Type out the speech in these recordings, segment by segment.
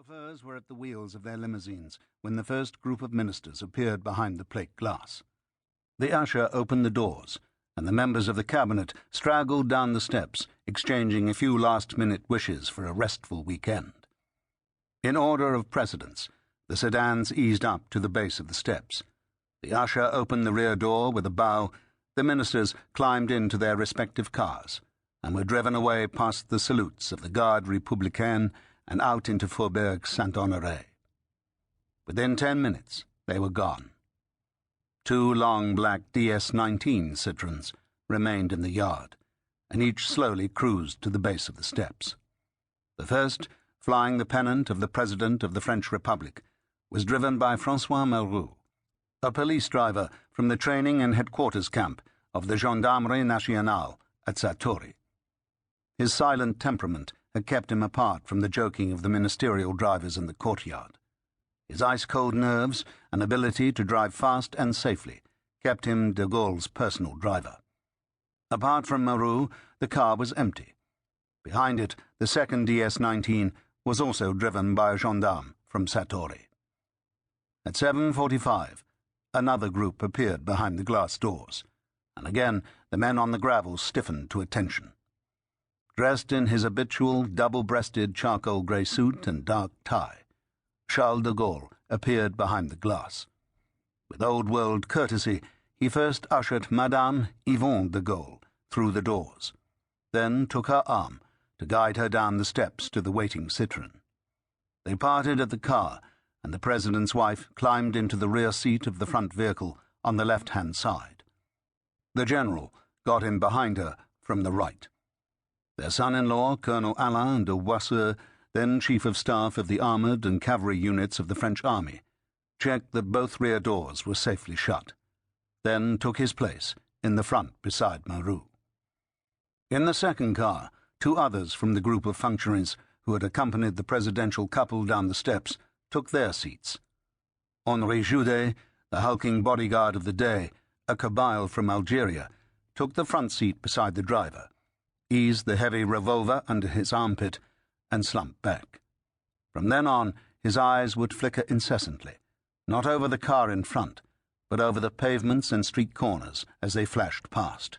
chauffeurs were at the wheels of their limousines when the first group of ministers appeared behind the plate glass. The usher opened the doors, and the members of the cabinet straggled down the steps, exchanging a few last-minute wishes for a restful weekend. In order of precedence, the sedans eased up to the base of the steps. The usher opened the rear door with a bow. The ministers climbed into their respective cars and were driven away past the salutes of the Garde Républicaine and out into Faubourg Saint-Honoré. Within 10 minutes, they were gone. 2 long black DS-19 Citroens remained in the yard, and each slowly cruised to the base of the steps. The first, flying the pennant of the President of the French Republic, was driven by François Meroux, a police driver from the training and headquarters camp of the Gendarmerie Nationale at Satory. His silent temperament had kept him apart from the joking of the ministerial drivers in the courtyard. His ice-cold nerves and ability to drive fast and safely kept him de Gaulle's personal driver. Apart from Meroux, the car was empty. Behind it, the second DS-19 was also driven by a gendarme from Satory. At 7:45, another group appeared behind the glass doors, and again the men on the gravel stiffened to attention. Dressed in his habitual double-breasted charcoal grey suit and dark tie, Charles de Gaulle appeared behind the glass. With old-world courtesy, he first ushered Madame Yvonne de Gaulle through the doors, then took her arm to guide her down the steps to the waiting Citroën. They parted at the car, and the President's wife climbed into the rear seat of the front vehicle on the left-hand side. The General got in behind her from the right. Their son-in-law, Colonel Alain de Boisseux, then Chief of Staff of the armoured and cavalry units of the French army, checked that both rear doors were safely shut, then took his place in the front beside Meroux. In the second car, 2 others from the group of functionaries who had accompanied the presidential couple down the steps took their seats. Henri Joudet, the hulking bodyguard of the day, a Kabyle from Algeria, took the front seat beside the driver, eased the heavy revolver under his armpit, and slumped back. From then on, his eyes would flicker incessantly, not over the car in front, but over the pavements and street corners as they flashed past.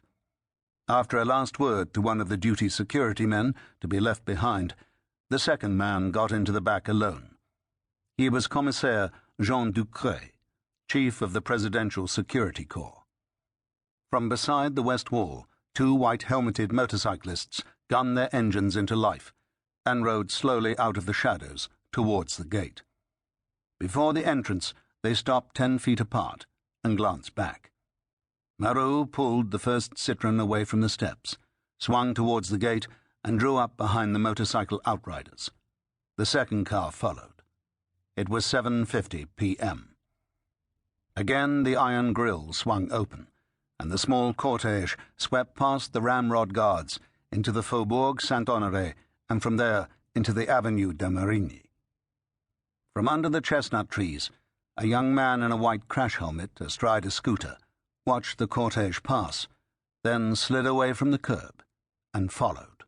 After a last word to one of the duty security men to be left behind, the second man got into the back alone. He was Commissaire Jean Ducret, chief of the Presidential Security Corps. From beside the west wall, 2 white-helmeted motorcyclists gunned their engines into life and rode slowly out of the shadows towards the gate. Before the entrance, they stopped 10 feet apart and glanced back. Meroux pulled the first Citroën away from the steps, swung towards the gate, and drew up behind the motorcycle outriders. The second car followed. It was 7:50 p.m. Again the iron grille swung open, and the small cortege swept past the ramrod guards into the Faubourg Saint-Honoré, and from there into the Avenue de Marigny. From under the chestnut trees, a young man in a white crash helmet astride a scooter watched the cortege pass, then slid away from the curb and followed.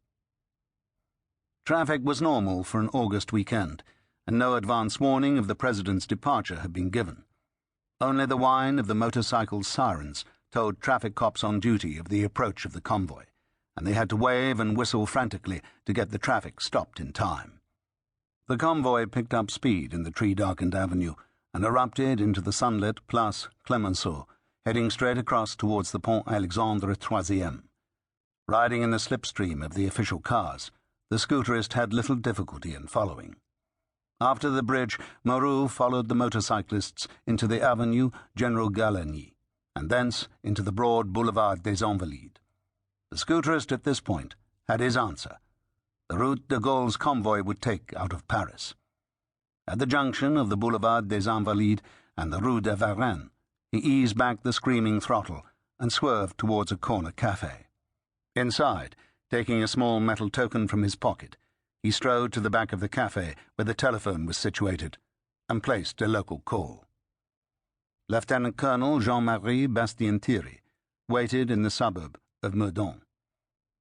Traffic was normal for an August weekend, and no advance warning of the President's departure had been given. Only the whine of the motorcycle sirens told traffic cops on duty of the approach of the convoy, and they had to wave and whistle frantically to get the traffic stopped in time. The convoy picked up speed in the tree-darkened avenue and erupted into the sunlit Place Clemenceau, heading straight across towards the Pont Alexandre III. Riding in the slipstream of the official cars, the scooterist had little difficulty in following. After the bridge, Meroux followed the motorcyclists into the Avenue General Gallieni, and thence into the broad Boulevard des Invalides. The scooterist at this point had his answer: the route de Gaulle's convoy would take out of Paris. At the junction of the Boulevard des Invalides and the Rue de Varennes, he eased back the screaming throttle and swerved towards a corner cafe. Inside, taking a small metal token from his pocket, he strode to the back of the cafe where the telephone was situated and placed a local call. Lieutenant Colonel Jean-Marie Bastien-Thierry waited in the suburb of Meudon.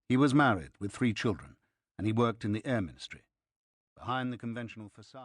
He was married with 3 children, and he worked in the Air Ministry. Behind the conventional facade